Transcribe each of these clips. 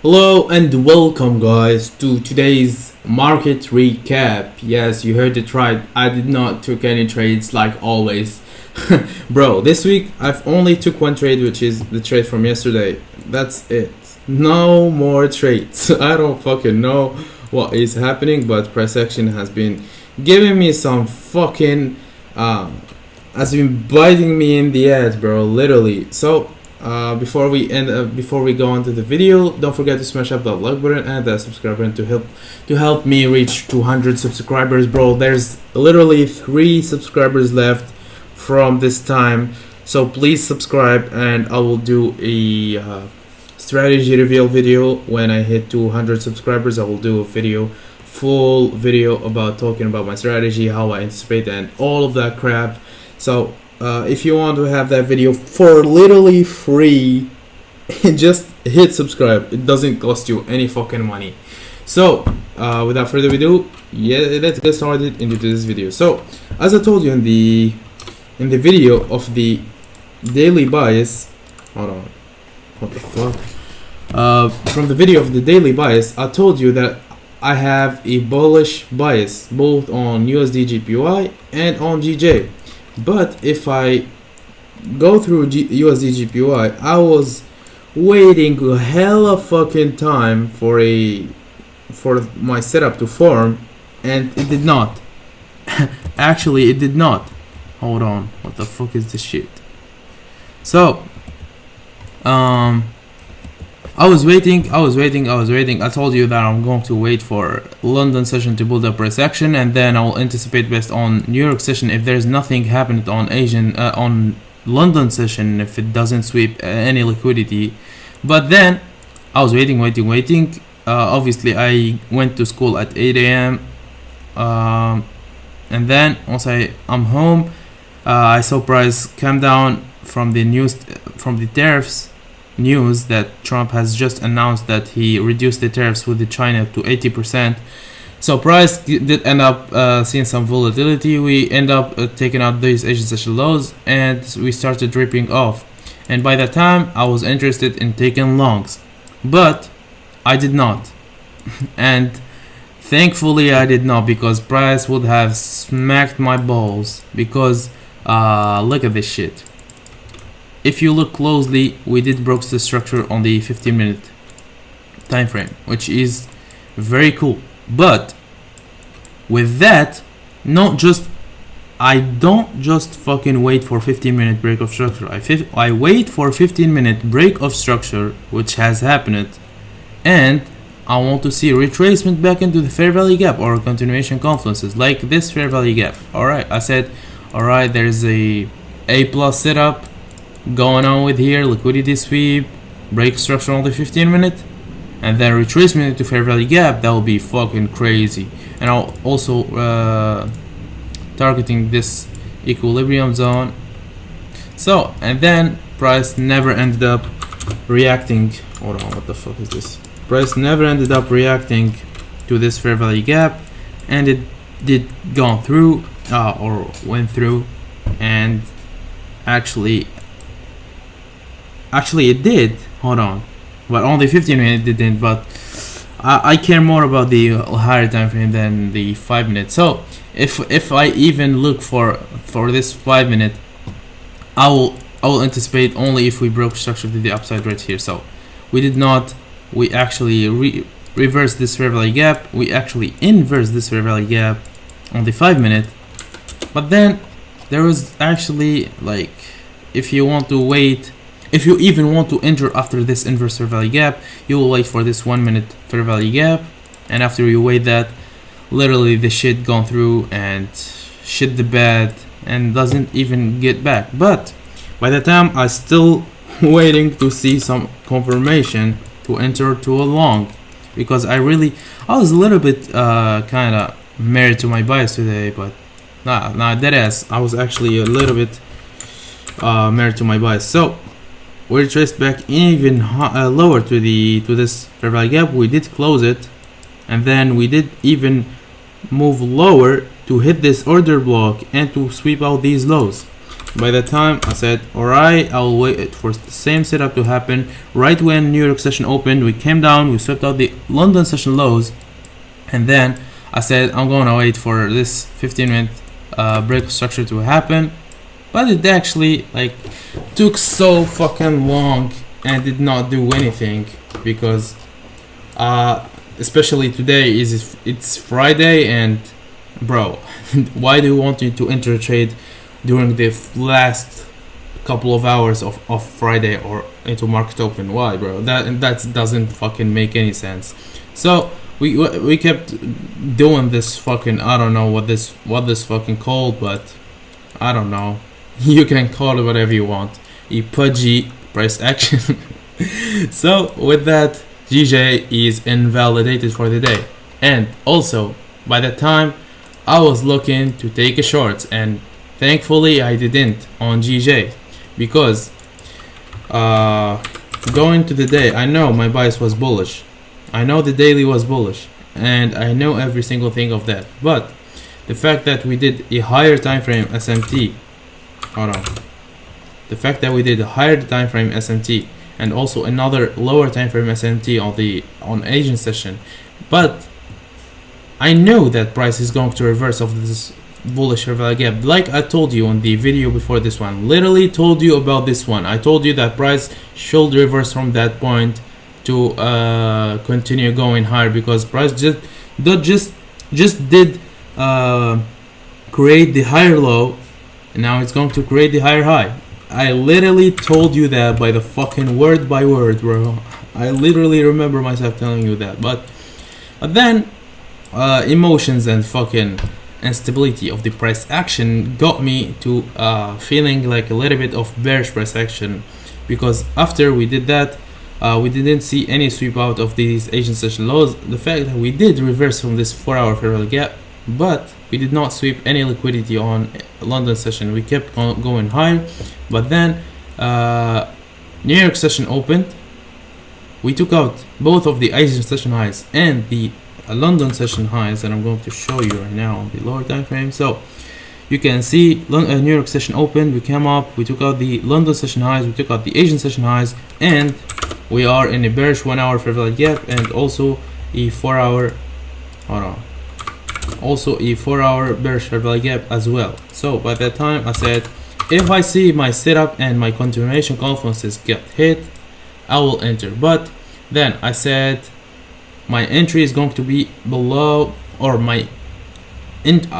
Hello and welcome guys to today's market recap. Yes, you heard it right. I did not took any trades like always. Bro, this week I've only took one trade, which is the trade from yesterday. That's it. No more trades. I don't fucking know what is happening, but price action has been giving me some fucking has been biting me in the ass, bro, literally. So before we go on to the video, don't forget to smash up that like button and that subscribe button to help me reach 200 subscribers, bro. There's literally 3 subscribers left from this time, so please subscribe, and I will do a strategy reveal video when I hit 200 subscribers. I will do a full video about talking about my strategy, how I anticipate, and all of that crap. So if you want to have that video for literally free, just hit subscribe. It doesn't cost you any fucking money. So without further ado, let's get started into this video. So as I told you in the video of the daily bias, hold on, what the fuck? From the video of the daily bias, I told you that I have a bullish bias both on USD GPY and on GJ. But if I go through USD GPY, I was waiting a hella fucking time for my setup to form, and it did not. Actually, it did not. Hold on, what the fuck is this shit? So, I was waiting. I told you that I'm going to wait for London session to build up price action, and then I'll anticipate based on New York session if there's nothing happened on on London session, if it doesn't sweep any liquidity. But then I was waiting. Obviously, I went to school at 8 a.m. And then once I'm home, I saw price come down from the tariffs news that Trump has just announced that he reduced the tariffs with China to 80%. So price did end up seeing some volatility. We end up taking out these Asian session lows, and we started dripping off. And by that time, I was interested in taking longs, but I did not. And thankfully, I did not, because price would have smacked my balls. Because look at this shit. If you look closely, we did broke the structure on the 15-minute time frame, which is very cool. But with that, I don't just fucking wait for 15-minute break of structure. I wait for 15-minute break of structure, which has happened, and I want to see retracement back into the fair value gap or continuation confluences like this fair value gap. Alright, I said, alright, there's a plus setup going on with here, liquidity sweep, break structure on the 15-minute, and then retracement into fair value gap. That will be fucking crazy. And I'll also targeting this equilibrium zone. So, and then price never ended up reacting. Hold on, what the fuck is this? Price never ended up reacting to this fair value gap, and it did gone through or went through, and actually it did. Hold on, but on the 15-minute it didn't. But I care more about the higher time frame than the 5-minute. So if I even look for this 5-minute, I will anticipate only if we broke structure to the upside right here. So we did not. We actually reversed this fair value gap. We actually inversed this fair value gap on the 5-minute. But then there was actually, like, if you want to wait, if you even want to enter after this inverse fair value gap, you will wait for this 1-minute fair value gap, and after you wait that, literally the shit gone through and shit the bed and doesn't even get back. But by the time I still waiting to see some confirmation to enter to a long, because I was a little bit kind of married to my bias today, but nah, deadass, I was actually a little bit married to my bias. So we retraced back even lower to this fair value gap. We did close it, and then we did even move lower to hit this order block and to sweep out these lows. by the time I said, alright, I'll wait for the same setup to happen. Right when New York session opened, we came down, we swept out the London session lows, and then I said I'm gonna wait for this 15-minute break structure to happen. But it actually took so fucking long and did not do anything, because especially today it's Friday, and bro, why do you want me to enter a trade during the last couple of hours of Friday or into market open? Why, bro? That doesn't fucking make any sense. So we kept doing this fucking, I don't know what this fucking called, but I don't know. You can call it whatever you want. A pudgy price action. So with that, GJ is invalidated for the day. And also, by the time I was looking to take a short, and thankfully I didn't on GJ, because going to the day, I know my bias was bullish. I know the daily was bullish, and I know every single thing of that. But the fact that we did a higher time frame SMT, the fact that we did a higher time frame SMT and also another lower time frame SMT on Asian session, but I know that price is going to reverse of this bullish rival gap. Like I told you on the video before this one, literally told you about this one. I told you that price should reverse from that point to continue going higher, because price just did create the higher low, and now it's going to create the higher high. I literally told you that by the fucking word by word, bro. I literally remember myself telling you that, but then emotions and fucking instability of the price action got me to feeling like a little bit of bearish price action, because after we did that, we didn't see any sweep out of these Asian session lows. The fact that we did reverse from this 4-hour fair value gap, but we did not sweep any liquidity on London session. We kept going higher, but then New York session opened. We took out both of the Asian session highs and the London session highs, and I'm going to show you right now on the lower time frame. So you can see New York session opened, we came up, we took out the London session highs, we took out the Asian session highs, and we are in a bearish 1-hour fair value gap, and also a 4-hour bearish fair value gap as well. So by that time I said, if I see my setup and my continuation confluences get hit, I will enter. But then I said my entry is going to be below, or I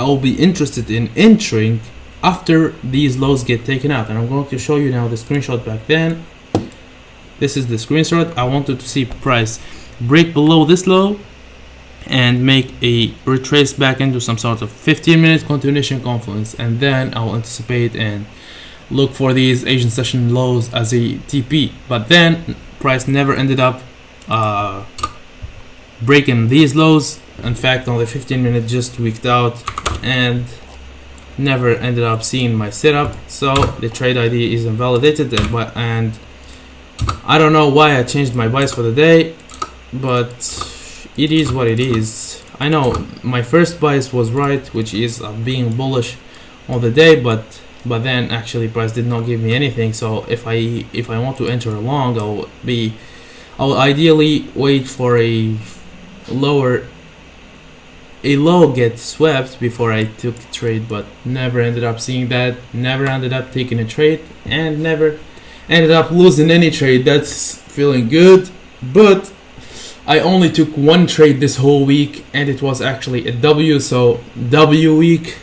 will be interested in entering after these lows get taken out, and I'm going to show you now the screenshot back then. This is the screenshot. I wanted to see price break below this low and make a retrace back into some sort of 15-minute continuation confluence, and then I'll anticipate and look for these Asian session lows as a TP. But then price never ended up breaking these lows. In fact, on the 15-minute just weaked out and never ended up seeing my setup. So the trade ID is invalidated, and I don't know why I changed my bias for the day, but it is what it is. I know my first bias was right, which is being bullish on the day, but then actually price did not give me anything. So if I want to enter a long, I'll ideally wait for a low get swept before I took a trade, but never ended up seeing that, never ended up taking a trade, and never ended up losing any trade. That's feeling good. But I only took one trade this whole week, and it was actually a W. So W week.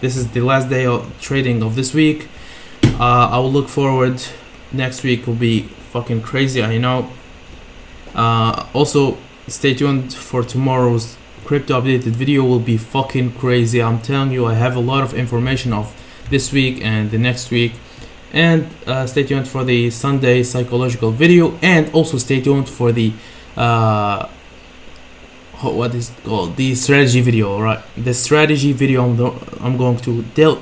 This is the last day of trading of this week. I will look forward. Next week will be fucking crazy, I know. Also stay tuned for tomorrow's crypto updated video. Will be fucking crazy. I'm telling you, I have a lot of information of this week and the next week. And stay tuned for the Sunday psychological video, and also stay tuned for the what is it called, the strategy video. Right, the strategy video I'm going to do,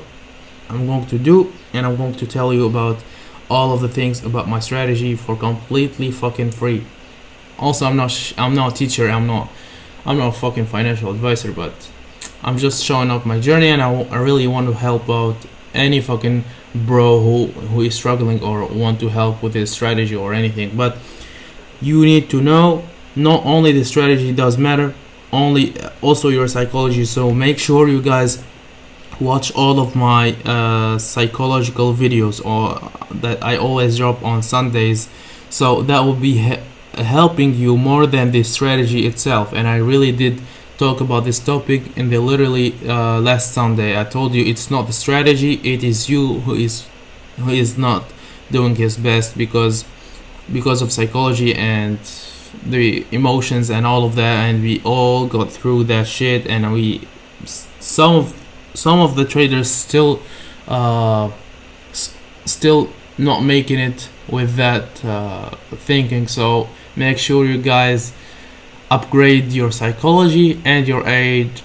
and I'm going to tell you about all of the things about my strategy for completely fucking free. Also, I'm not a teacher, I'm not a fucking financial advisor, but I'm just showing up my journey, and I really want to help out any fucking bro who is struggling or want to help with his strategy or anything. But you need to know not only the strategy does matter, only also your psychology. So make sure you guys watch all of my psychological videos or that I always drop on Sundays. So that will be helping you more than the strategy itself. And I really did talk about this topic in the literally last Sunday. I told you it's not the strategy, it is you who is not doing his best because of psychology and the emotions and all of that. And we all got through that shit, and we some of the traders still not making it with that thinking. So make sure you guys upgrade your psychology and your edge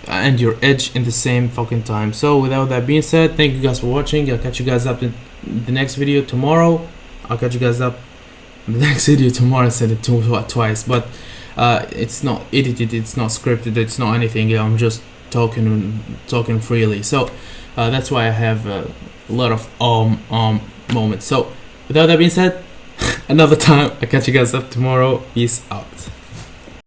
in the same fucking time. So without that being said, thank you guys for watching. I'll catch you guys up in the next video tomorrow. I'll catch you guys up in the next video tomorrow. I said it twice, but it's not edited, it's not scripted, it's not anything. I'm just talking freely. So that's why I have a lot of moments. So without that being said, another time, I'll catch you guys up tomorrow. Peace out.